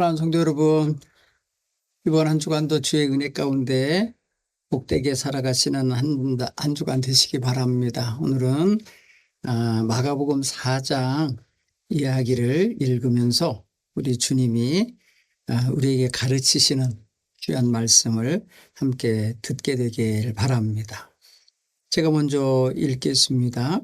사랑하는 성도 여러분, 이번 한 주간도 주의 은혜 가운데 복되게 살아가시는 한 주간 되시기 바랍니다. 오늘은 마가복음 4장 이야기를 읽으면서 우리 주님이 우리에게 가르치시는 귀한 말씀을 함께 듣게 되길 바랍니다. 제가 먼저 읽겠습니다.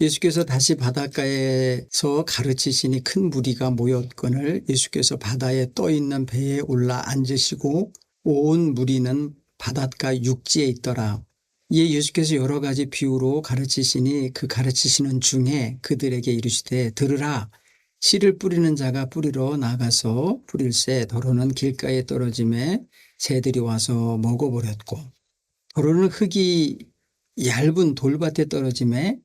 예수께서 다시 바닷가에서 가르치시니 큰 무리가 모였거늘 예수께서 바다에 떠 있는 배에 올라 앉으시고 온 무리는 바닷가 육지에 있더라. 이에 예수께서 여러 가지 비유로 가르치시니 그 가르치시는 중에 그들에게 이르시되 들으라. 씨를 뿌리는 자가 뿌리러 나가서 뿌릴새 더러는 길가에 떨어짐에 새들이 와서 먹어버렸고, 더러는 흙이 얇은 돌밭에 떨어짐에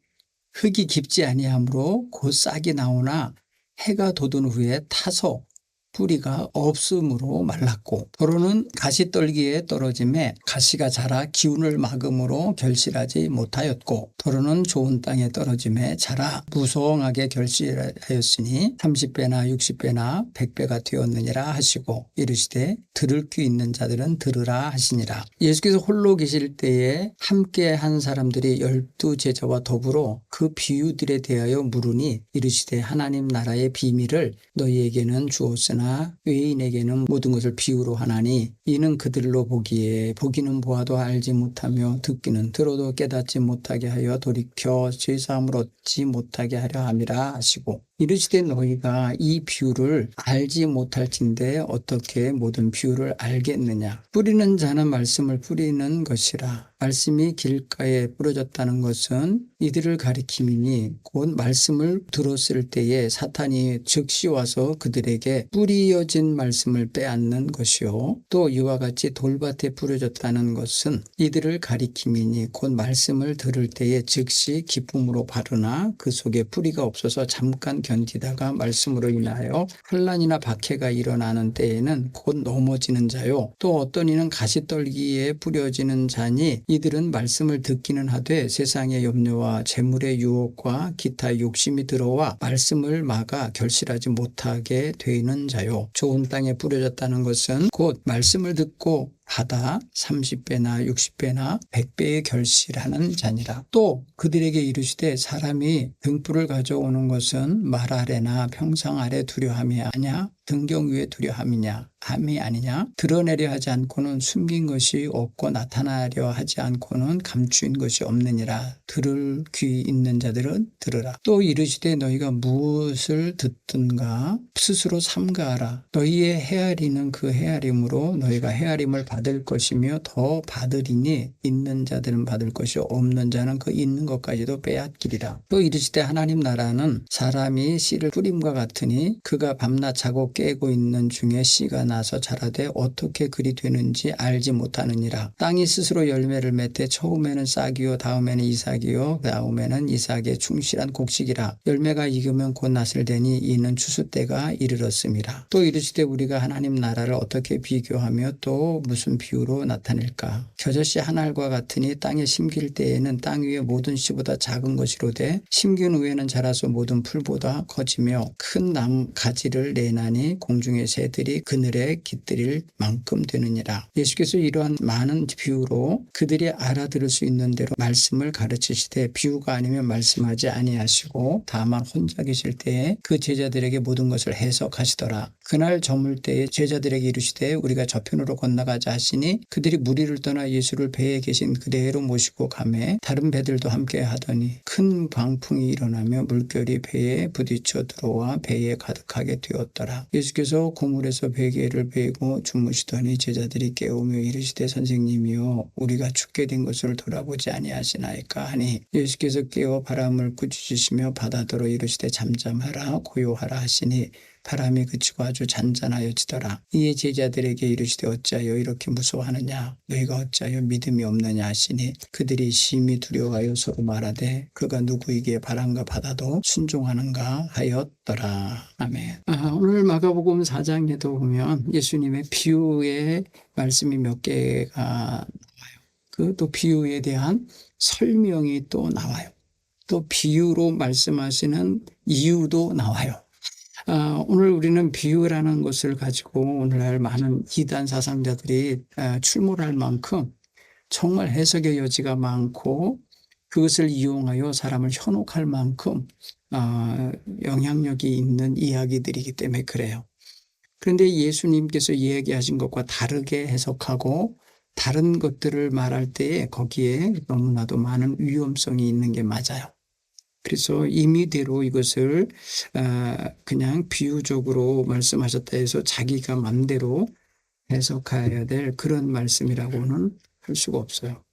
흙이 깊지 아니하므로 곧 싹이 나오나 해가 돋은 후에 타서 뿌리가 없음으로 말랐고, 더러는 가시떨기에 떨어짐에 가시가 자라 기운을 막음으로 결실하지 못하였고, 더러는 좋은 땅에 떨어짐에 자라 무성하게 결실하였으니 30배나 60배나 100배가 되었느니라 하시고, 이르시되 들을 귀 있는 자들은 들으라 하시니라. 예수께서 홀로 계실 때에 함께 한 사람들이 12 제자와 더불어 그 비유들에 대하여 물으니, 이르시되 하나님 나라의 비밀을 너희에게는 주었으나 외인에게는 모든 것을 비유로 하나니, 이는 그들로 보기는 보아도 알지 못하며 듣기는 들어도 깨닫지 못하게 하여 돌이켜 죄사함을 얻지 못하게 하려 함이라 하시고, 이르시되 너희가 이 비유를 알지 못할진대 어떻게 모든 비유를 알겠느냐. 뿌리는 자는 말씀을 뿌리는 것이라. 말씀이 길가에 뿌려졌다는 것은 이들을 가리킴이니 곧 말씀을 들었을 때에 사탄이 즉시 와서 그들에게 뿌려진 말씀을 빼앗는 것이요, 또 이와 같이 돌밭에 뿌려졌다는 것은 이들을 가리킴이니 곧 말씀을 들을 때에 즉시 기쁨으로 바르나 그 속에 뿌리가 없어서 잠깐 견디다가 말씀으로 인하여 혼란이나 박해가 일어나는 때에는 곧 넘어지는 자요, 또 어떤 이는 가시떨기에 뿌려지는 자니 이들은 말씀을 듣기는 하되 세상의 염려와 재물의 유혹과 기타 욕심이 들어와 말씀을 막아 결실하지 못하게 되는 자요, 좋은 땅에 뿌려졌다는 것은 곧 말씀을 듣고 받아 30배나 60배나 100배의 결실하는 자니라. 또 그들에게 이르시되 사람이 등불을 가져오는 것은 말 아래나 평상 아래 두려함이 아니냐, 등경 위에 두려함이냐 함이 아니냐. 드러내려 하지 않고는 숨긴 것이 없고 나타나려 하지 않고는 감추인 것이 없느니라. 들을 귀 있는 자들은 들으라. 또 이르시되 너희가 무엇을 듣든가 스스로 삼가하라. 너희의 헤아리는 그 헤아림으로 너희가 헤아림을 받을 것이며 더 받으리니 있는 자들은 받을 것이 없는 자는 그 있는 것까지도 빼앗기리라. 또 이르시되 하나님 나라는 사람이 씨를 뿌림과 같으니 그가 밤낮 자고 깨고 있는 중에 씨가 나서 자라되 어떻게 그리 되는지 알지 못하느니라. 땅이 스스로 열매를 맺되 처음에는 싹이요 다음에는 이삭이요 다음에는 이삭의 충실한 곡식이라. 열매가 익으면 곧 낫을 되니 이는 추수 때가 이르렀음이라. 또 이르시되 우리가 하나님 나라를 어떻게 비교하며 또 무슨 비유로 나타낼까. 겨자씨 한 알과 같으니 땅에 심길 때에는 땅 위의 모든 씨보다 작은 것이로되 심긴 후에는 자라서 모든 풀보다 커지며 큰 나무 가지를 내나니 공중의 새들이 그늘에 깃들일 만큼 되느니라. 예수께서 이러한 많은 비유로 그들이 알아들을 수 있는 대로 말씀을 가르치시되 비유가 아니면 말씀하지 아니하시고 다만 혼자 계실 때에 그 제자들에게 모든 것을 해석하시더라. 그날 저물 때에 제자들에게 이르시되 우리가 저편으로 건너가자 하시니 그들이 무리를 떠나 예수를 배에 계신 그대로 모시고 가매 다른 배들도 함께 하더니 큰 광풍이 일어나며 물결이 배에 부딪혀 들어와 배에 가득하게 되었더라. 예수께서 고물에서 베개를 베고 주무시더니 제자들이 깨우며 이르시되 선생님이여 우리가 죽게 된 것을 돌아보지 아니하시나이까 하니, 예수께서 깨어 바람을 꾸짖으시며 바다더러 이르시되 잠잠하라 고요하라 하시니 바람이 그치고 아주 잔잔하여지더라. 이에 제자들에게 이르시되 어찌하여 이렇게 무서워하느냐, 너희가 어찌하여 믿음이 없느냐 하시니 그들이 심히 두려워하여 서로 말하되 그가 누구이기에 바람과 바다도 순종하는가 하였더라. 아멘. 오늘 마가복음 4장에도 보면 예수님의 비유의 말씀이 몇 개가 나와요. 그 또 비유에 대한 설명이 또 나와요. 또 비유로 말씀하시는 이유도 나와요. 오늘 우리는 비유라는 것을 가지고 오늘날 많은 이단 사상자들이 출몰할 만큼 정말 해석의 여지가 많고 그것을 이용하여 사람을 현혹할 만큼 영향력이 있는 이야기들이기 때문에 그래요. 그런데 예수님께서 이야기하신 것과 다르게 해석하고 다른 것들을 말할 때에 거기에 너무나도 많은 위험성이 있는 게 맞아요. 그래서 임의대로 이것을 그냥 비유적으로 말씀하셨다 해서 자기가 맘대로 해석해야 될 그런 말씀이라고는 할 수가 없어요.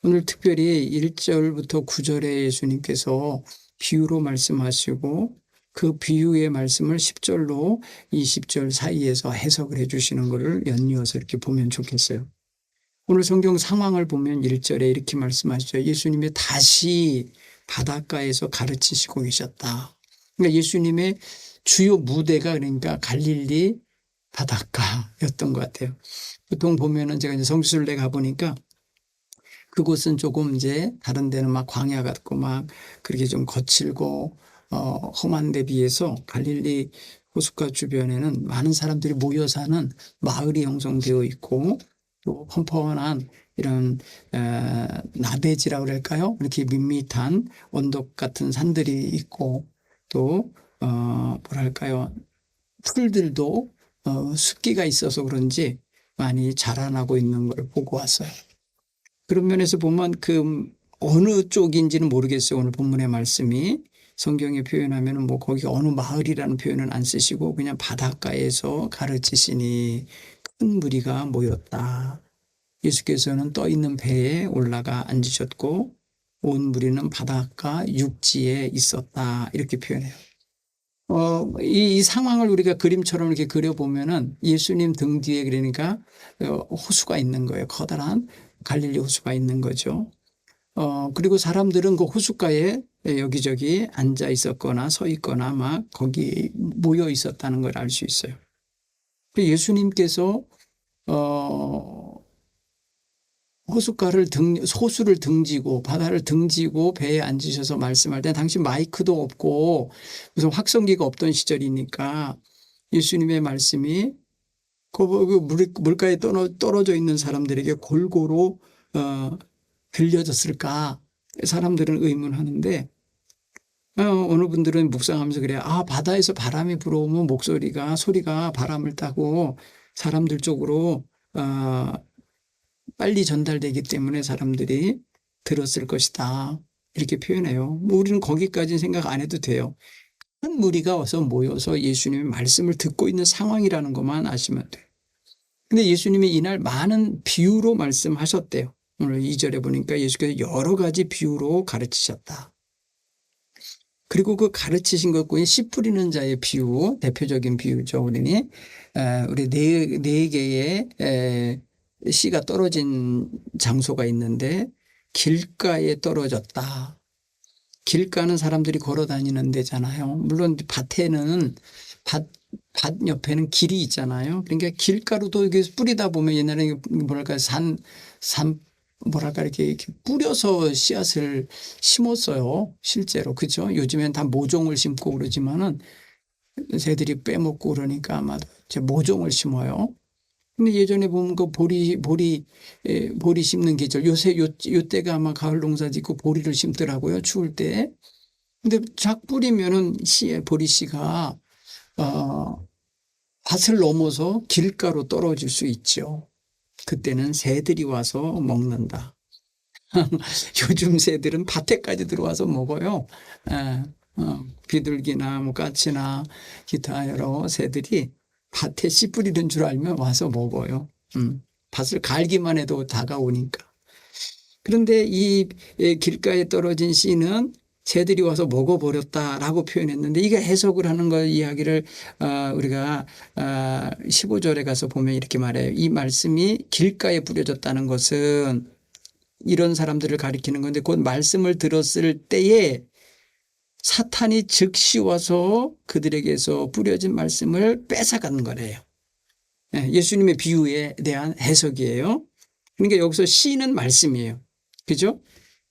오늘 특별히 1절부터 9절에 예수님께서 비유로 말씀하시고 그 비유의 말씀을 10절로 20절 사이에서 해석을 해주시는 것을 연이어서 이렇게 보면 좋겠어요. 오늘 성경 상황을 보면 1절에 이렇게 말씀하시죠. 예수님이 다시 바닷가에서 가르치시고 계셨다. 그러니까 예수님의 주요 무대가 그러니까 갈릴리 바닷가였던 것 같아요. 보통 보면은 제가 이제 성지순례 가보니까 그곳은 조금 이제 다른 데는 막 광야 같고 막 그렇게 좀 거칠고 험한 데 비해서 갈릴리 호숫가 주변에는 많은 사람들이 모여 사는 마을이 형성되어 있고 또 펀펀한 이런 나베지라고 그럴까요? 이렇게 밋밋한 언덕 같은 산들이 있고 또 뭐랄까요? 풀들도 습기가 있어서 그런지 많이 자라나고 있는 걸 보고 왔어요. 그런 면에서 보면 그 어느 쪽인지는 모르겠어요. 오늘 본문의 말씀이 성경에 표현하면 뭐 거기 어느 마을이라는 표현은 안 쓰시고 그냥 바닷가에서 가르치시니 큰 무리가 모였다. 예수께서는 떠 있는 배에 올라가 앉으셨고 온 무리는 바닷가 육지에 있었다. 이렇게 표현해요. 이 상황을 우리가 그림처럼 이렇게 그려보면은 예수님 등 뒤에 그러니까 호수가 있는 거예요. 커다란 갈릴리 호수가 있는 거죠. 그리고 사람들은 그 호숫가에 여기저기 앉아 있었거나 서 있거나 막 거기 모여 있었다는 걸 알 수 있어요. 예수님께서 호수를 등지고 바다를 등지고 배에 앉으셔서 말씀할 때 당시 마이크도 없고 무슨 확성기가 없던 시절이니까 예수님의 말씀이 그 물가에 떨어져 있는 사람들에게 골고루 들려졌을까? 사람들은 의문하는데 어느 분들은 묵상하면서 그래요. 바다에서 바람이 불어오면 소리가 바람을 타고 사람들 쪽으로 빨리 전달되기 때문에 사람들이 들었을 것이다. 이렇게 표현해요. 우리는 거기까지는 생각 안 해도 돼요. 큰 무리가 와서 모여서 예수님의 말씀을 듣고 있는 상황이라는 것만 아시면 돼요. 근데 예수님이 이날 많은 비유로 말씀하셨대요. 오늘 2절에 보니까 예수께서 여러 가지 비유로 가르치셨다. 그리고 그 가르치신 것과 씨 뿌리는 자의 비유, 대표적인 비유죠. 우리 네 개의 씨가 떨어진 장소가 있는데 길가에 떨어졌다. 길가는 사람들이 걸어 다니는 데잖아요. 물론 밭에는 밭 옆에는 길이 있잖아요. 그러니까 길가로도 이렇게 뿌리다 보면 옛날에 뭐랄까 이렇게 뿌려서 씨앗을 심었어요. 실제로. 그죠? 요즘엔 다 모종을 심고 그러지만은 새들이 빼먹고 그러니까 아마 모종을 심어요. 근데 예전에 보면 그 보리 심는 계절, 요때가 아마 가을 농사 짓고 보리를 심더라고요. 추울 때. 근데 착 뿌리면은 보리씨가, 밭을 넘어서 길가로 떨어질 수 있죠. 그때는 새들이 와서 먹는다. 요즘 새들은 밭에까지 들어와서 먹어요. 비둘기나 뭐 까치나 기타 여러 새들이 밭에 씨 뿌리는 줄 알면 와서 먹어요. 밭을 갈기만 해도 다가오니까. 그런데 이 길가에 떨어진 씨는 새들이 와서 먹어버렸다라고 표현했는데 이게 해석을 하는 거 이야기를 우리가 15절에 가서 보면 이렇게 말해요. 이 말씀이 길가에 뿌려졌다는 것은 이런 사람들을 가리키는 건데 곧 말씀을 들었을 때에 사탄이 즉시 와서 그들에게서 뿌려진 말씀을 뺏어가는 거래요. 예수님의 비유에 대한 해석이에요. 그러니까 여기서 씨는 말씀이에요. 그죠?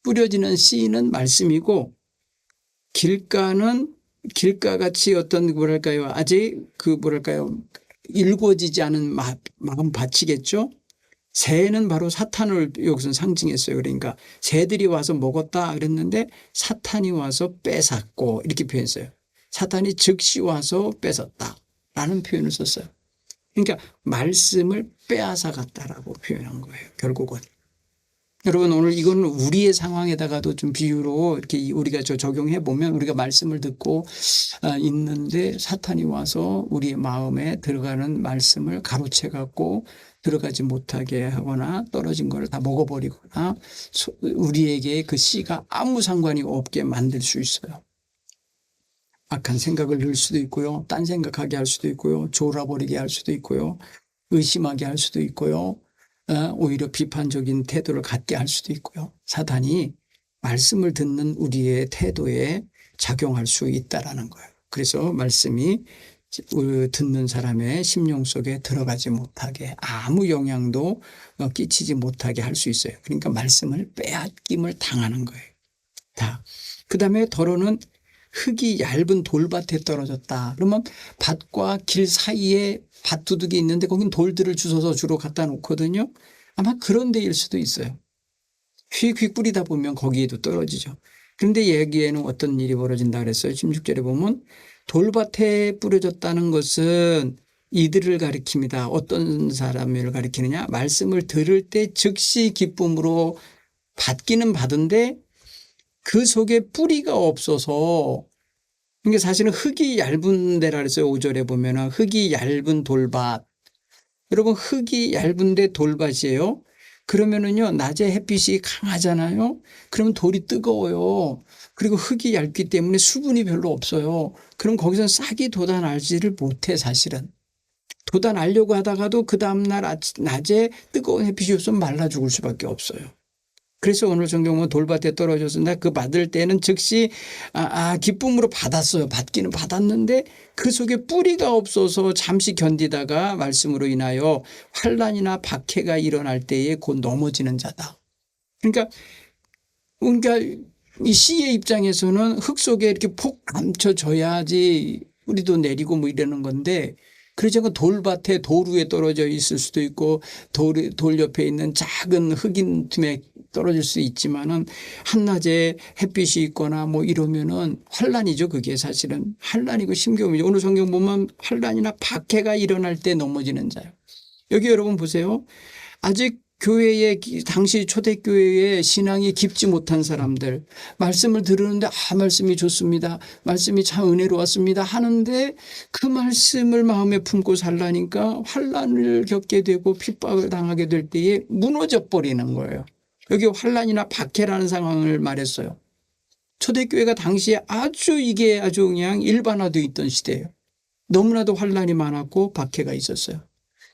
뿌려지는 씨는 말씀이고 길가는 길가 같이 어떤 뭐랄까요? 아직 뭐랄까요? 일궈지지 않은 마음 밭이겠죠? 새는 바로 사탄을 여기서 상징했어요. 그러니까 새들이 와서 먹었다 그랬는데 사탄이 와서 뺏었고 이렇게 표현했어요. 사탄이 즉시 와서 뺏었다라는 표현을 썼어요. 그러니까 말씀을 빼앗아 갔다라고 표현한 거예요. 결국은. 여러분 오늘 이거는 우리의 상황에다가도 좀 비유로 이렇게 우리가 적용해 보면 우리가 말씀을 듣고 있는데 사탄이 와서 우리의 마음에 들어가는 말씀을 가로채 갖고 들어가지 못하게 하거나 떨어진 걸 다 먹어버리거나 우리에게 그 씨가 아무 상관이 없게 만들 수 있어요. 악한 생각을 넣을 수도 있고요. 딴 생각하게 할 수도 있고요. 졸아버리게 할 수도 있고요. 의심하게 할 수도 있고요. 오히려 비판적인 태도를 갖게 할 수도 있고요. 사탄이 말씀을 듣는 우리의 태도에 작용할 수 있다라는 거예요. 그래서 말씀이 듣는 사람의 심령 속에 들어가지 못하게 아무 영향도 끼치지 못하게 할 수 있어요. 그러니까 말씀을 빼앗김을 당하는 거예요. 그 다음에 더러는 흙이 얇은 돌밭에 떨어졌다. 그러면 밭과 길 사이에 밭두둑이 있는데 거긴 돌들을 주워서 주로 갖다 놓거든요. 아마 그런 데일 수도 있어요. 휙휙 뿌리다 보면 거기에도 떨어지죠. 그런데 여기에는 어떤 일이 벌어진다 그랬어요. 16절에 보면 돌밭에 뿌려졌다는 것은 이들을 가리킵니다. 어떤 사람을 가리키느냐? 말씀을 들을 때 즉시 기쁨으로 받기는 받은데 그 속에 뿌리가 없어서, 그러니까 사실은 흙이 얇은 데라 그랬어요. 5절에 보면은 흙이 얇은 돌밭. 여러분 흙이 얇은데 돌밭이에요. 그러면은요 낮에 햇빛이 강하잖아요. 그러면 돌이 뜨거워요. 그리고 흙이 얇기 때문에 수분이 별로 없어요. 그럼 거기서 싹이 돋아나지를 못해 사실은. 돋아나려고 하다가도 그 다음날 낮에 뜨거운 햇빛이 없으면 말라 죽을 수밖에 없어요. 그래서 오늘 성경 보면 돌밭에 떨어졌습니다. 그 받을 때는 즉시 기쁨으로 받았어요. 받기는 받았는데 그 속에 뿌리가 없어서 잠시 견디다가 말씀으로 인하여 환난이나 박해가 일어날 때에 곧 넘어지는 자다. 그러니까 이 씨의 입장에서는 흙 속에 이렇게 폭 감춰져야지 뿌리도 내리고 뭐 이러는 건데 그러지 않고 돌밭에 돌 위에 떨어져 있을 수도 있고 돌 옆에 있는 작은 흙인 틈에 떨어질 수 있지만은 한낮에 햇빛이 있거나 뭐 이러면은 환란이죠. 그게 사실은 환란이고 심겨움이죠. 오늘 성경 보면 환란이나 박해가 일어날 때 넘어지는 자요. 여기 여러분 보세요. 아직 교회에 당시 초대교회의 신앙이 깊지 못한 사람들 말씀을 들으는데 말씀이 좋습니다. 말씀이 참 은혜로웠습니다 하는데 그 말씀을 마음에 품고 살라니까 환란을 겪게 되고 핍박을 당하게 될 때에 무너져 버리는 거예요. 여기 환란이나 박해라는 상황을 말했어요. 초대교회가 당시에 이게 아주 그냥 일반화되어 있던 시대예요. 너무나도 환란이 많았고 박해가 있었어요.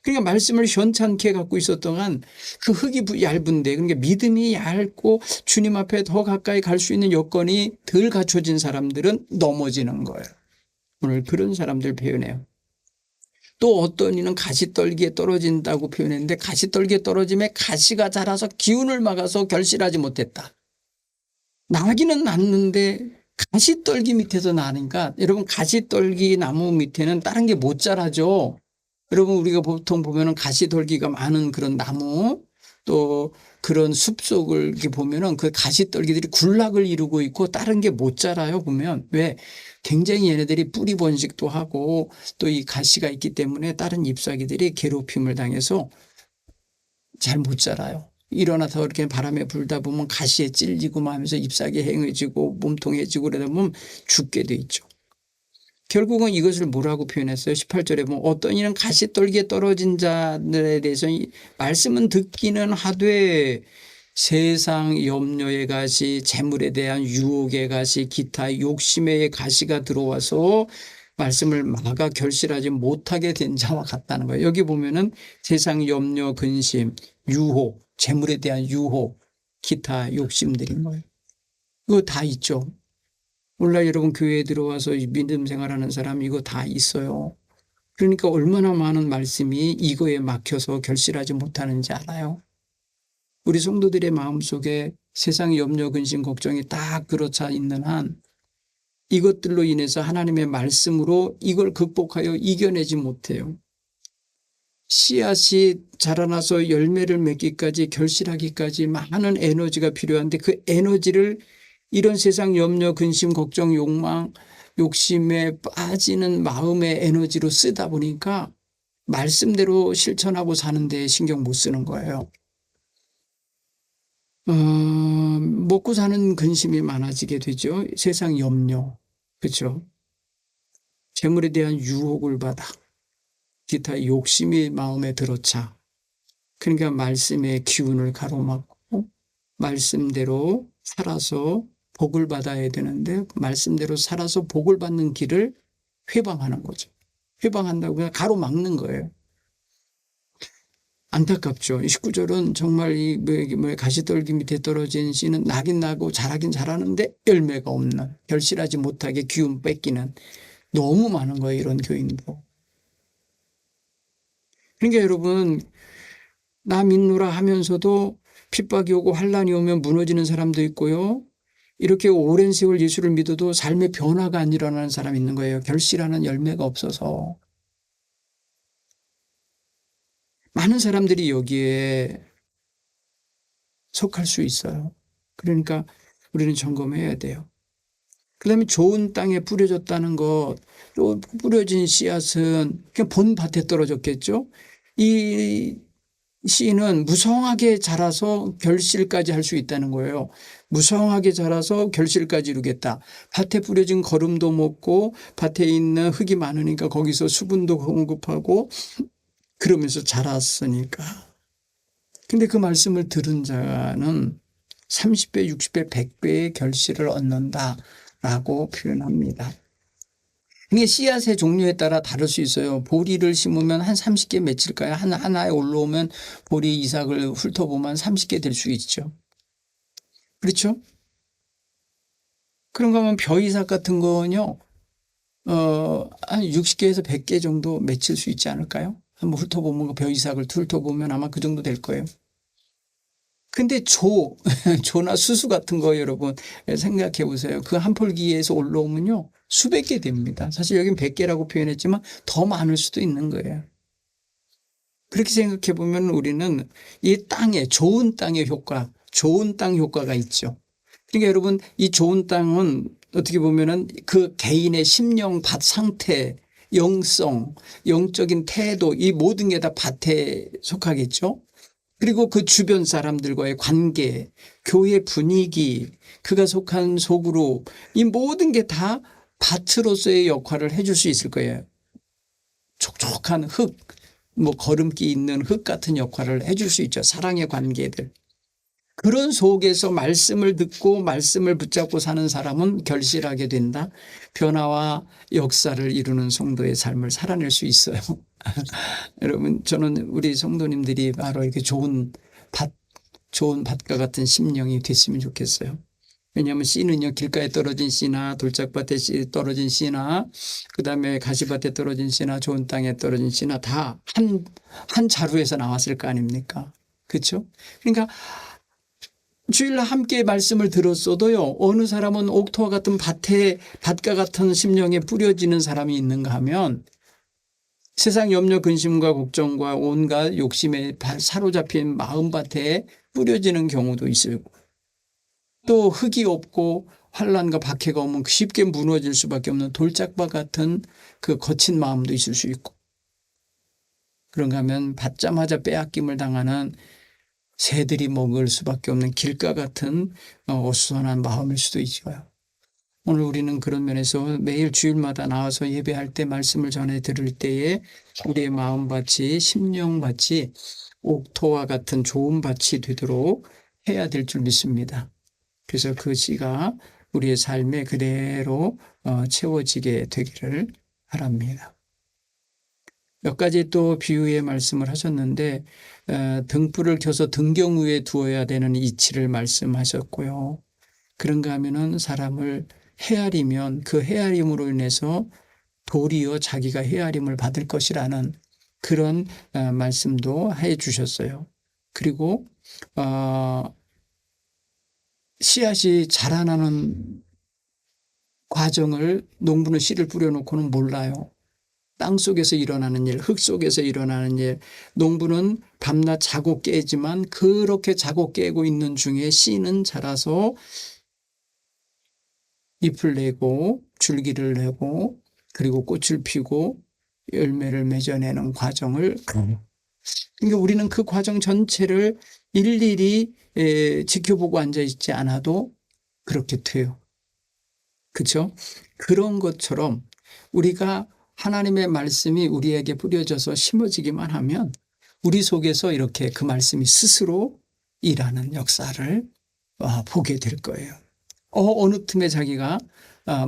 그러니까 말씀을 현찮게 갖고 있었던 한 그 흙이 얇은데 그러니까 믿음이 얇고 주님 앞에 더 가까이 갈 수 있는 여건이 덜 갖춰진 사람들은 넘어지는 거예요. 오늘 그런 사람들 표현해요. 또 어떤 이는 가시떨기에 떨어진다고 표현했는데 가시떨기에 떨어짐에 가시가 자라서 기운을 막아서 결실하지 못했다. 나기는 났는데 가시떨기 밑에서 나니까 여러분 가시떨기 나무 밑에는 다른 게 못 자라죠. 여러분 우리가 보통 보면은 가시떨기가 많은 그런 나무 또 그런 숲속을 이렇게 보면은 그 가시떨기들이 군락을 이루고 있고 다른 게 못 자라요. 보면 왜? 굉장히 얘네들이 뿌리 번식도 하고 또 이 가시가 있기 때문에 다른 잎사귀들이 괴롭힘을 당해서 잘 못 자라요. 일어나서 이렇게 바람에 불다 보면 가시에 찔리고 하면서 잎사귀 행해지고 몸통해지고 그러다 보면 죽게 돼 있죠. 결국은 이것을 뭐라고 표현했어요? 18절에 보면 어떤 이는 가시떨기에 떨어진 자들에 대해서 말씀은 듣기는 하되 세상 염려의 가시, 재물에 대한 유혹의 가시, 기타 욕심의 가시가 들어와서 말씀을 막아 결실하지 못하게 된 자와 같다는 거예요. 여기 보면은 세상 염려, 근심, 유혹, 재물에 대한 유혹, 기타 욕심들인 거예요. 이거 다 있죠. 몰라 여러분 교회에 들어와서 믿음 생활하는 사람 이거 다 있어요. 그러니까 얼마나 많은 말씀이 이거에 막혀서 결실하지 못하는지 알아요. 우리 성도들의 마음속에 세상 염려 근심 걱정이 딱 들어차 있는 한 이것들로 인해서 하나님의 말씀으로 이걸 극복하여 이겨내지 못해요. 씨앗이 자라나서 열매를 맺기까지, 결실하기까지 많은 에너지가 필요한데 그 에너지를 이런 세상 염려, 근심, 걱정, 욕망, 욕심에 빠지는 마음의 에너지로 쓰다 보니까 말씀대로 실천하고 사는 데 신경 못 쓰는 거예요. 먹고 사는 근심이 많아지게 되죠. 세상 염려. 그렇죠? 재물에 대한 유혹을 받아. 기타 욕심이 마음에 들어차. 그러니까 말씀의 기운을 가로막고 말씀대로 살아서 복을 받아야 되는데 말씀대로 살아서 복을 받는 길을 회방하는 거죠. 회방한다고 그냥 가로막는 거예요. 안타깝죠. 19절은 정말 가시떨기 밑에 떨어진 씨는 나긴 나고 자라긴 자라는데 열매가 없는, 결실하지 못하게 기운 뺏기는, 너무 많은 거예요. 이런 교인도. 그러니까 여러분, 나 믿노라 하면서도 핍박이 오고 환란이 오면 무너지는 사람도 있고요. 이렇게 오랜 세월 예수를 믿어도 삶의 변화가 안 일어나는 사람이 있는 거예요. 결실하는 열매가 없어서. 많은 사람들이 여기에 속할 수 있어요. 그러니까 우리는 점검해야 돼요. 그 다음에 좋은 땅에 뿌려졌다는 것, 또 뿌려진 씨앗은 그냥 본 밭에 떨어졌겠죠. 이 씨는 무성하게 자라서 결실까지 할 수 있다는 거예요. 무성하게 자라서 결실까지 이루겠다. 밭에 뿌려진 거름도 먹고 밭에 있는 흙이 많으니까 거기서 수분도 공급하고 그러면서 자랐으니까. 근데 그 말씀을 들은 자는 30배, 60배, 100배의 결실을 얻는다라고 표현합니다. 이게 씨앗의 종류에 따라 다를 수 있어요. 보리를 심으면 한 30개 맺힐까요? 하나에 올라오면 보리 이삭을 훑어보면 30개 될 수 있죠. 그렇죠? 그런가 하면 벼이삭 같은 거는요, 한 60개에서 100개 정도 맺힐 수 있지 않을까요? 한번 훑어보면, 벼이삭을 훑어보면 아마 그 정도 될 거예요. 근데 조나 수수 같은 거 여러분 생각해 보세요. 그 한 폴기에서 올라오면요. 수백 개 됩니다. 사실 여긴 100개라고 표현했지만 더 많을 수도 있는 거예요. 그렇게 생각해 보면 우리는 이 땅에, 좋은 땅의 효과, 좋은 땅 효과가 있죠. 그러니까 여러분, 이 좋은 땅은 어떻게 보면은 그 개인의 심령, 밭 상태, 영성, 영적인 태도, 이 모든 게 다 밭에 속하겠죠. 그리고 그 주변 사람들과의 관계, 교회 분위기, 그가 속한 소그룹, 이 모든 게 다 밭으로서의 역할을 해줄 수 있을 거예요. 촉촉한 흙, 거름기 있는 흙 같은 역할을 해줄 수 있죠. 사랑의 관계들. 그런 속에서 말씀을 듣고 말씀을 붙잡고 사는 사람은 결실하게 된다. 변화와 역사를 이루는 성도의 삶을 살아낼 수 있어요. 여러분, 저는 우리 성도님들이 바로 이렇게 좋은 밭과 같은 심령이 됐으면 좋겠어요. 왜냐하면 씨는요, 길가에 떨어진 씨나 돌짝밭에 떨어진 씨나 그다음에 가시밭에 떨어진 씨나 좋은 땅에 떨어진 씨나 다 한 자루에서 나왔을 거 아닙니까? 그렇죠? 그러니까 주일날 함께 말씀을 들었어도요, 어느 사람은 옥토와 같은 밭과 같은 심령에 뿌려지는 사람이 있는가 하면 세상 염려, 근심과 걱정과 온갖 욕심에 사로잡힌 마음밭에 뿌려지는 경우도 있어요. 또 흙이 없고 환란과 박해가 오면 쉽게 무너질 수밖에 없는 돌짝밭 같은 그 거친 마음도 있을 수 있고, 그런가 하면 받자마자 빼앗김을 당하는 새들이 먹을 수밖에 없는 길가 같은 어수선한 마음일 수도 있어요. 오늘 우리는 그런 면에서 매일 주일마다 나와서 예배할 때 말씀을 전해 들을 때에 우리의 마음밭이, 심령밭이 옥토와 같은 좋은 밭이 되도록 해야 될 줄 믿습니다. 그래서 그 씨가 우리의 삶에 그대로 채워지게 되기를 바랍니다. 몇 가지 또 비유의 말씀을 하셨는데 등불을 켜서 등경 위에 두어야 되는 이치를 말씀하셨고요. 그런가 하면은 사람을 헤아리면 그 헤아림으로 인해서 도리어 자기가 헤아림을 받을 것이라는 그런 말씀도 해 주셨어요. 그리고 씨앗이 자라나는 과정을 농부는 씨를 뿌려놓고는 몰라요. 땅 속에서 일어나는 일, 흙 속에서 일어나는 일, 농부는 밤낮 자고 깨지만 그렇게 자고 깨고 있는 중에 씨는 자라서 잎을 내고 줄기를 내고 그리고 꽃을 피고 열매를 맺어내는 과정을 그러니까 우리는 그 과정 전체를 일일이 지켜보고 앉아있지 않아도 그렇게 돼요. 그렇죠? 그런 것처럼 우리가 하나님의 말씀이 우리에게 뿌려져서 심어지기만 하면 우리 속에서 이렇게 그 말씀이 스스로 일하는 역사를 보게 될 거예요. 어느 틈에 자기가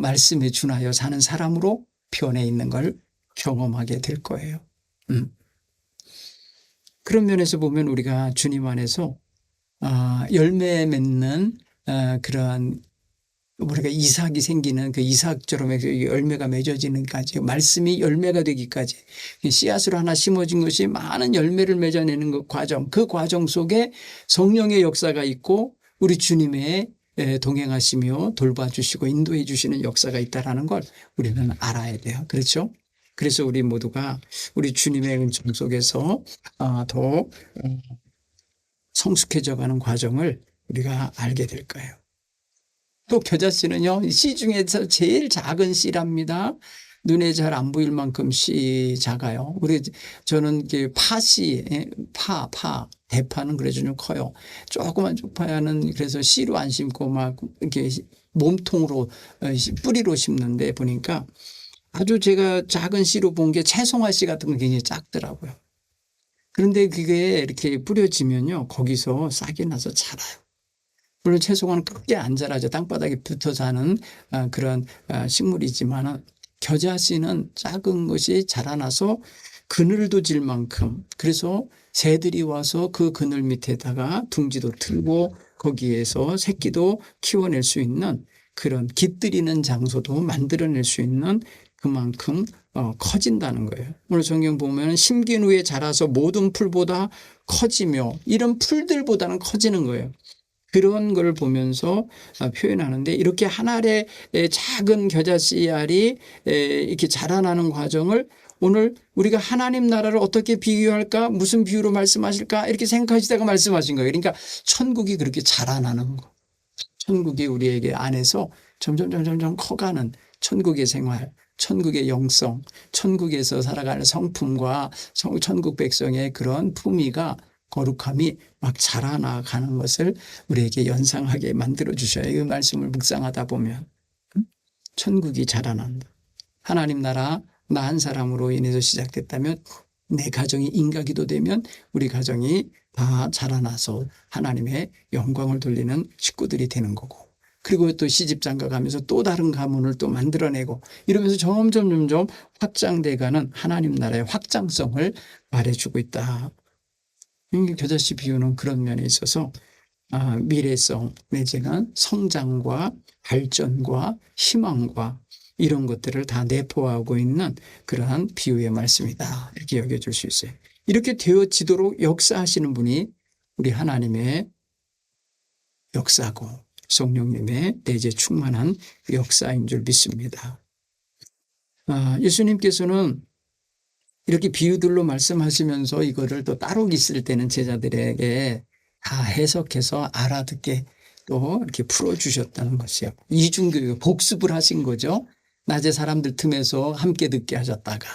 말씀에 준하여 사는 사람으로 변해 있는 걸 경험하게 될 거예요. 그런 면에서 보면 우리가 주님 안에서 열매 맺는 그러한 우리가 이삭이 생기는 그 이삭처럼 열매가 맺어지는까지 말씀이 열매가 되기까지 씨앗으로 하나 심어진 것이 많은 열매를 맺어내는 그 과정 속에 성령의 역사가 있고 우리 주님의 동행하시며 돌봐주시고 인도해 주시는 역사가 있다는 걸 우리는 알아야 돼요. 그렇죠? 그래서 우리 모두가 우리 주님의 은총 속에서 더 성숙해져가는 과정을 우리가 알게 될 거예요. 또 겨자씨는요, 씨 중에서 제일 작은 씨랍니다. 눈에 잘 안 보일 만큼 씨 작아요. 저는 파씨, 대파는 그래도 좀 커요. 조그만 쪽파야는 그래서 씨로 안 심고 막 이렇게 몸통으로 뿌리로 심는데 보니까 아주 제가 작은 씨로 본 게 채송화 씨 같은 건 굉장히 작더라고요. 그런데 그게 이렇게 뿌려지면요, 거기서 싹이 나서 자라요. 물론 채송화는 크게 안 자라죠. 땅바닥에 붙어 사는 그런 식물이지만 겨자씨는 작은 것이 자라나서 그늘도 질 만큼 그래서 새들이 와서 그 그늘 밑에다가 둥지도 틀고 거기에서 새끼도 키워낼 수 있는 그런 깃들이는 장소도 만들어낼 수 있는 그만큼 커진다는 거예요. 오늘 성경 보면 심긴 후에 자라서 모든 풀보다 커지며 이런 풀들보다는 커지는 거예요. 그런 걸 보면서 표현하는데 이렇게 한 알의 작은 겨자 씨알이 이렇게 자라나는 과정을 오늘 우리가 하나님 나라를 어떻게 비유할까? 무슨 비유로 말씀하실까? 이렇게 생각하시다가 말씀하신 거예요. 그러니까 천국이 그렇게 자라나는 거. 천국이 우리에게 안에서 점점 커가는 천국의 생활, 천국의 영성, 천국에서 살아가는 성품과 천국 백성의 그런 품위가 거룩함이 막 자라나가는 것을 우리에게 연상하게 만들어 주셔요. 이 말씀을 묵상하다 보면 천국이 자라난다. 하나님 나라 나 한 사람으로 인해서 시작됐다면 내 가정이 인가기도 되면 우리 가정이 다 자라나서 하나님의 영광을 돌리는 식구들이 되는 거고 그리고 또 시집장가 가면서 또 다른 가문을 또 만들어내고 이러면서 점점 확장돼가는 하나님 나라의 확장성을 말해주고 있다. 겨자씨 비유는 그런 면에 있어서 미래성 내지는 성장과 발전과 희망과 이런 것들을 다 내포하고 있는 그러한 비유의 말씀이다. 이렇게 여겨줄 수 있어요. 이렇게 되어지도록 역사하시는 분이 우리 하나님의 역사고 성령님의 내재 충만한 역사인 줄 믿습니다. 예수님께서는 이렇게 비유들로 말씀하시면서 이거를 또 따로 있을 때는 제자들에게 다 해석해서 알아듣게 또 이렇게 풀어주셨다는 것이요. 이중교육, 복습을 하신 거죠. 낮에 사람들 틈에서 함께 듣게 하셨다가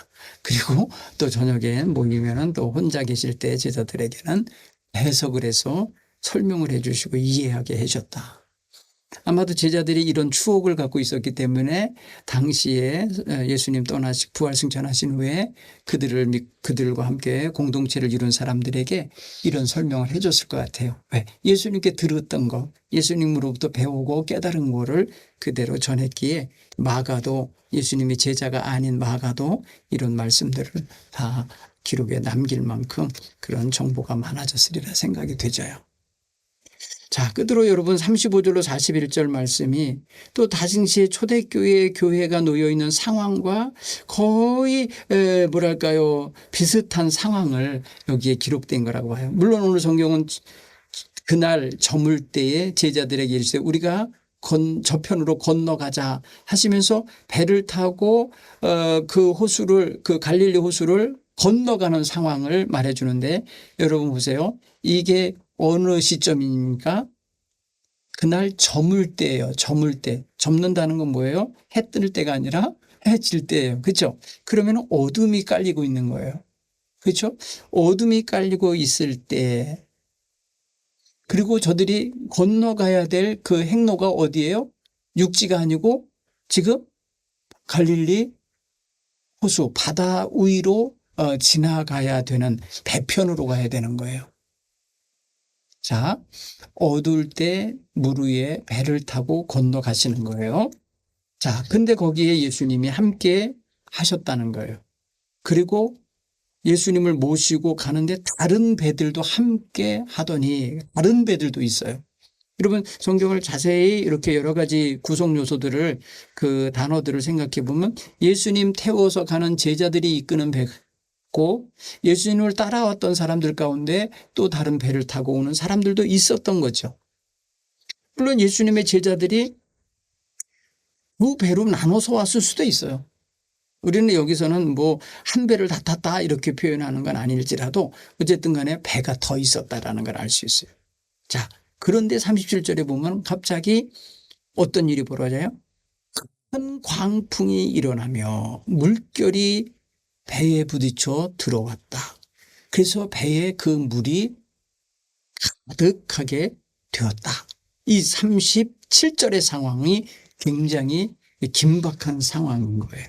그리고 또 저녁에 모이면은 또 혼자 계실 때 제자들에게는 해석을 해서 설명을 해주시고 이해하게 하셨다. 아마도 제자들이 이런 추억을 갖고 있었기 때문에 당시에 예수님 부활 승천하신 후에 그들과 함께 공동체를 이룬 사람들에게 이런 설명을 해줬을 것 같아요. 왜? 예수님께 들었던 거, 예수님으로부터 배우고 깨달은 거를 그대로 전했기에 마가도 예수님이 제자가 아닌 마가도 이런 말씀들을 다 기록에 남길 만큼 그런 정보가 많아졌으리라 생각이 되져요. 자, 끝으로 여러분 35절로 41절 말씀이 또 당시에 초대교회 교회가 놓여있는 상황과 거의 비슷한 상황을 여기에 기록된 거라고 봐요. 물론 오늘 성경은 그날 저물 때에 제자들에게 이르시되 우리가 저편으로 건너가자 하시면서 배를 타고 그 호수를, 그 갈릴리 호수를 건너가는 상황을 말해주는데, 여러분 보세요. 이게 어느 시점입니까? 그날 저물 때예요. 저물 때. 접는다는 건 뭐예요? 해 뜰 때가 아니라 해 질 때예요. 그렇죠? 그러면 어둠이 깔리고 있는 거예요. 그렇죠? 어둠이 깔리고 있을 때, 그리고 저들이 건너가야 될 그 행로가 어디예요? 육지가 아니고 지금 갈릴리 호수 바다 위로 지나가야 되는, 배편으로 가야 되는 거예요. 자, 어두울 때 물 위에 배를 타고 건너가시는 거예요. 자, 근데 거기에 예수님이 함께 하셨다는 거예요. 그리고 예수님을 모시고 가는데 다른 배들도 함께 하더니, 다른 배들도 있어요. 여러분, 성경을 자세히 이렇게 여러 가지 구성 요소들을, 그 단어들을 생각해 보면 예수님 태워서 가는 제자들이 이끄는 배고, 예수님을 따라왔던 사람들 가운데 또 다른 배를 타고 오는 사람들도 있었던 거죠. 물론 예수님의 제자들이 두 배로 나눠서 왔을 수도 있어요. 우리는 여기서는 뭐 한 배를 다 탔다 이렇게 표현하는 건 아닐지라도 어쨌든 간에 배가 더 있었다라는 걸 알 수 있어요. 자, 그런데 37절에 보면 갑자기 어떤 일이 벌어져요? 큰 광풍이 일어나며 물결이 배에 부딪혀 들어왔다. 그래서 배에 그 물이 가득하게 되었다. 이 37절의 상황이 굉장히 긴박한 상황인 거예요.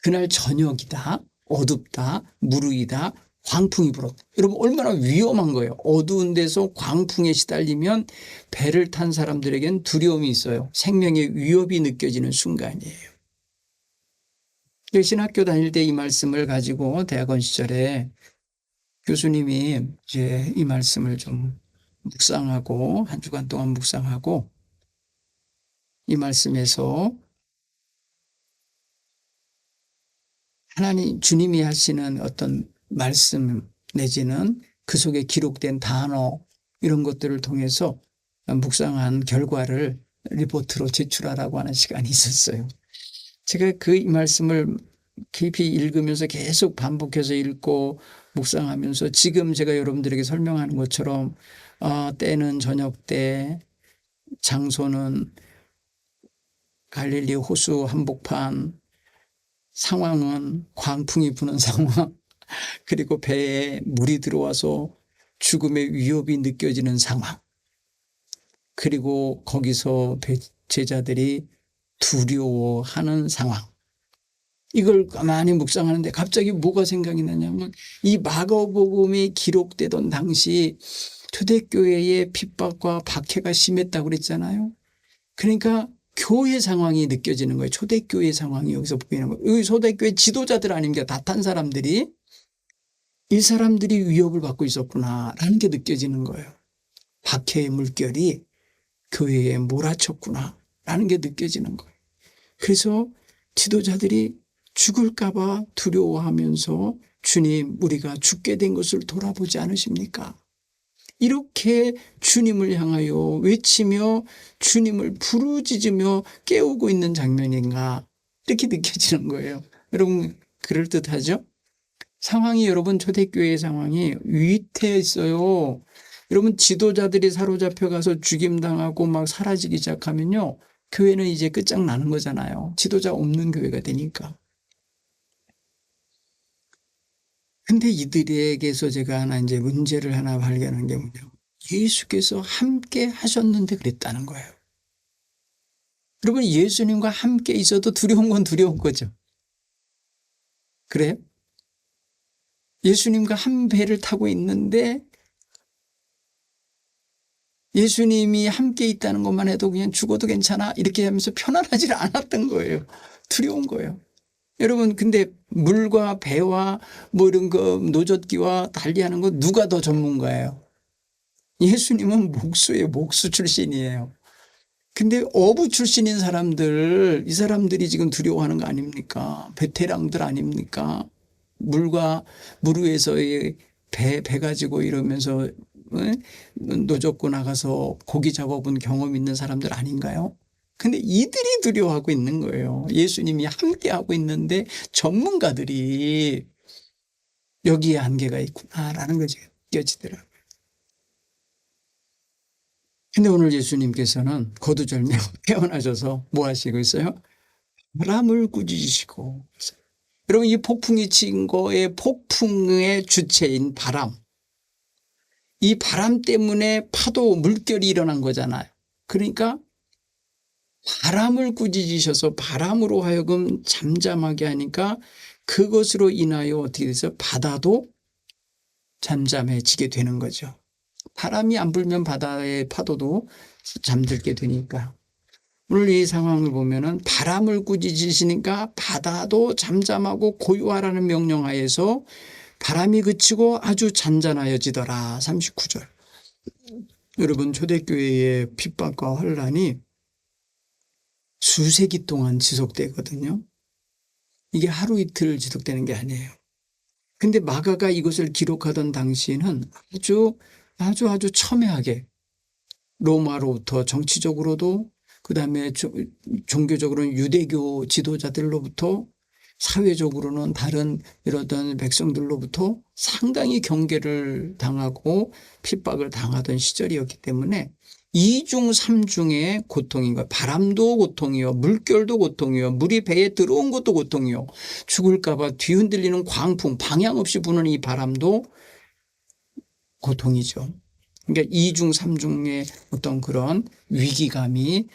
그날 저녁이다, 어둡다, 무르이다, 광풍이 불었다. 여러분, 얼마나 위험한 거예요. 어두운 데서 광풍에 시달리면 배를 탄 사람들에겐 두려움이 있어요. 생명의 위협이 느껴지는 순간이에요. 신학교 다닐 때 이 말씀을 가지고 대학원 시절에 교수님이 이제 이 말씀을 좀 묵상하고, 한 주간 동안 묵상하고, 이 말씀에서 하나님, 주님이 하시는 어떤 말씀 내지는 그 속에 기록된 단어, 이런 것들을 통해서 묵상한 결과를 리포트로 제출하라고 하는 시간이 있었어요. 제가 이 말씀을 깊이 읽으면서 계속 반복해서 읽고 묵상하면서 지금 제가 여러분들에게 설명하는 것처럼 때는 저녁 때, 장소는 갈릴리 호수 한복판, 상황은 광풍이 부는 상황, 그리고 배에 물이 들어와서 죽음의 위협이 느껴지는 상황, 그리고 거기서 제자들이 두려워하는 상황. 이걸 가만히 묵상하는데 갑자기 뭐가 생각이 나냐면, 이 마가복음이 기록되던 당시 초대교회의 핍박과 박해가 심했다고 그랬잖아요. 그러니까 교회 상황이 느껴지는 거예요. 초대교회 상황이 여기서 보이는 거예요. 여기 초대교회 지도자들 아닙니까? 다 탄 사람들이. 이 사람들이 위협을 받고 있었구나라는 게 느껴지는 거예요. 박해의 물결이 교회에 몰아쳤구나라는 게 느껴지는 거예요. 그래서 지도자들이 죽을까 봐 두려워하면서, 주님, 우리가 죽게 된 것을 돌아보지 않으십니까? 이렇게 주님을 향하여 외치며 주님을 부르짖으며 깨우고 있는 장면인가, 이렇게 느껴지는 거예요. 여러분, 그럴듯하죠? 상황이, 여러분, 초대교회의 상황이 위태했어요. 여러분, 지도자들이 사로잡혀 가서 죽임당하고 막 사라지기 시작하면요, 교회는 이제 끝장나는 거잖아요. 지도자 없는 교회가 되니까. 근데 이들에게서 제가 이제 문제를 하나 발견한 게 뭐냐면, 예수께서 함께 하셨는데 그랬다는 거예요. 여러분, 예수님과 함께 있어도 두려운 건 두려운 거죠. 그래요? 예수님과 한 배를 타고 있는데 예수님이 함께 있다는 것만 해도 그냥 죽어도 괜찮아 이렇게 하면서 편안하지 않았던 거예요. 두려운 거예요. 여러분, 근데 물과 배와 뭐 이런 거 노젓기와 달리하는 거 누가 더 전문가예요? 예수님은 목수예요. 목수 출신이에요. 근데 어부 출신인 사람들, 이 사람들이 지금 두려워하는 거 아닙니까? 베테랑들 아닙니까? 물과 물 위에서의 배 가지고 이러면서 노젓고 나가서 고기 잡아본 경험 있는 사람들 아닌가요? 근데 이들이 두려워하고 있는 거예요. 예수님이 함께하고 있는데 전문가들이 여기에 한계가 있구나라는 것이 느껴지더라고요. 근데 오늘 예수님께서는 거두절미하고 깨어나셔서 뭐 하시고 있어요? 바람을 꾸짖으시고. 여러분, 이 폭풍이 친 거의 폭풍의 주체인 바람. 이 바람 때문에 파도, 물결이 일어난 거잖아요. 그러니까 바람을 꾸짖으셔서 바람으로 하여금 잠잠하게 하니까 그것으로 인하여 어떻게 돼서 바다도 잠잠해지게 되는 거죠. 바람이 안 불면 바다의 파도도 잠들게 되니까. 오늘 이 상황을 보면은 바람을 꾸짖으시니까 바다도 잠잠하고 고요하라는 명령하에서 바람이 그치고 아주 잔잔하여지더라. 39절. 여러분, 초대교회의 핍박과 혼란이 수세기 동안 지속되거든요. 이게 하루 이틀 지속되는 게 아니에요. 근데 마가가 이것을 기록하던 당시에는 아주 첨예하게 로마로부터 정치적으로도 그다음에 종교적으로는 유대교 지도자들로부터 사회적으로는 다른 이러던 백성들로부터 상당히 경계를 당하고 핍박을 당하던 시절이었기 때문에 이중 삼중의 고통인 거예요. 바람도 고통이요, 물결도 고통이요, 물이 배에 들어온 것도 고통이요, 죽을까 봐 뒤흔들리는 광풍, 방향 없이 부는 이 바람도 고통이죠. 그러니까 이중 삼중의 어떤 그런 위기감이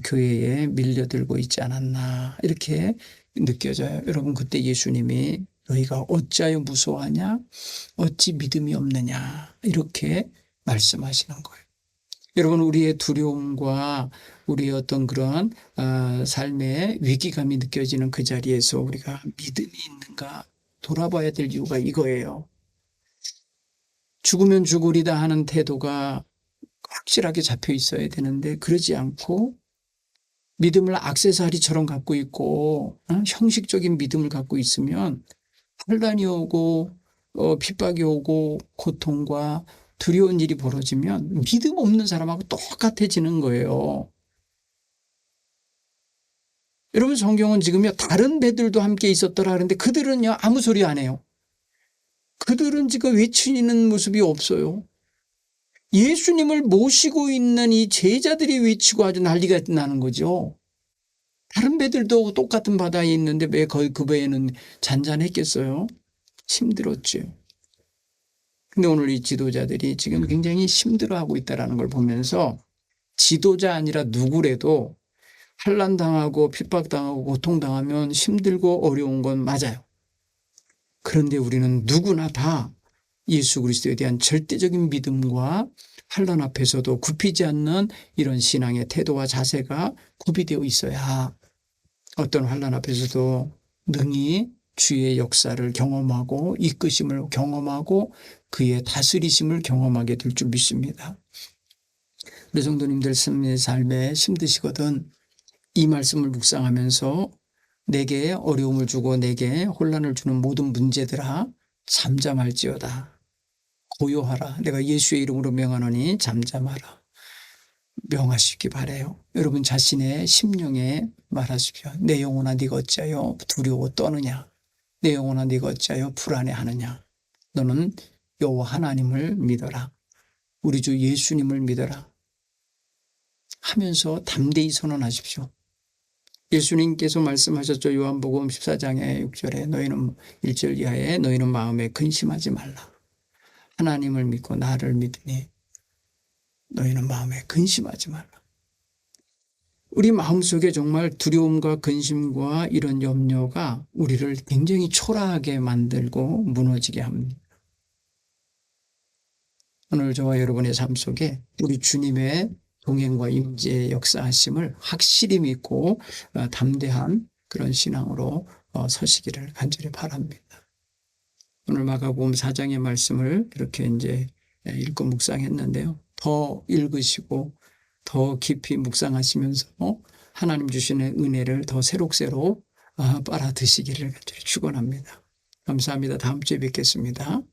교회에 밀려들고 있지 않았나 이렇게 느껴져요. 여러분, 그때 예수님이 너희가 어찌하여 무서워하냐, 어찌 믿음이 없느냐 이렇게 말씀하시는 거예요. 여러분, 우리의 두려움과 우리의 어떤 그런 삶의 위기감이 느껴지는 그 자리에서 우리가 믿음이 있는가 돌아봐야 될 이유가 이거예요. 죽으면 죽으리다 하는 태도가 확실하게 잡혀 있어야 되는데 그러지 않고 믿음을 액세서리처럼 갖고 있고 형식적인 믿음을 갖고 있으면 혼란이 오고 핍박이 오고 고통과 두려운 일이 벌어지면 믿음 없는 사람하고 똑같아지는 거예요. 여러분, 성경은 지금요 다른 배들도 함께 있었더라 그러는데 그들은요 아무 소리 안 해요. 그들은 지금 외치는 모습이 없어요. 예수님을 모시고 있는 이 제자들이 외치고 아주 난리가 나는 거죠. 다른 배들도 똑같은 바다에 있는데 왜 그 배에는 잔잔했겠어요? 힘들었죠. 근데 오늘 이 지도자들이 지금 굉장히 힘들어하고 있다는 걸 보면서 지도자 아니라 누구래도 환난당하고 핍박당하고 고통당하면 힘들고 어려운 건 맞아요. 그런데 우리는 누구나 다 예수 그리스도에 대한 절대적인 믿음과 환난 앞에서도 굽히지 않는 이런 신앙의 태도와 자세가 구비되어 있어야 어떤 환난 앞에서도 능히 주의 역사를 경험하고 이끄심을 경험하고 그의 다스리심을 경험하게 될 줄 믿습니다. 우리 성도님들 삶에 힘드시거든 이 말씀을 묵상하면서 내게 어려움을 주고 내게 혼란을 주는 모든 문제들아 잠잠할지어다. 고요하라. 내가 예수의 이름으로 명하노니 잠잠하라. 명하시기 바라요. 여러분 자신의 심령에 말하십시오. 내 영혼아 네가 어찌하여 두려워 떠느냐. 내 영혼아 네가 어찌하여 불안해하느냐. 너는 여호와 하나님을 믿어라. 우리 주 예수님을 믿어라. 하면서 담대히 선언하십시오. 예수님께서 말씀하셨죠. 요한복음 14장의 6절에 너희는 1절 이하에 너희는 마음에 근심하지 말라. 하나님을 믿고 나를 믿으니 너희는 마음에 근심하지 말라. 우리 마음속에 정말 두려움과 근심과 이런 염려가 우리를 굉장히 초라하게 만들고 무너지게 합니다. 오늘 저와 여러분의 삶 속에 우리 주님의 동행과 임재의 역사하심을 확실히 믿고 담대한 그런 신앙으로 서시기를 간절히 바랍니다. 오늘 마가복음 4장의 말씀을 이렇게 이제 읽고 묵상했는데요. 더 읽으시고 더 깊이 묵상하시면서 하나님 주시는 은혜를 더 새록새록 빨아 드시기를 간절히 축원합니다. 감사합니다. 다음 주에 뵙겠습니다.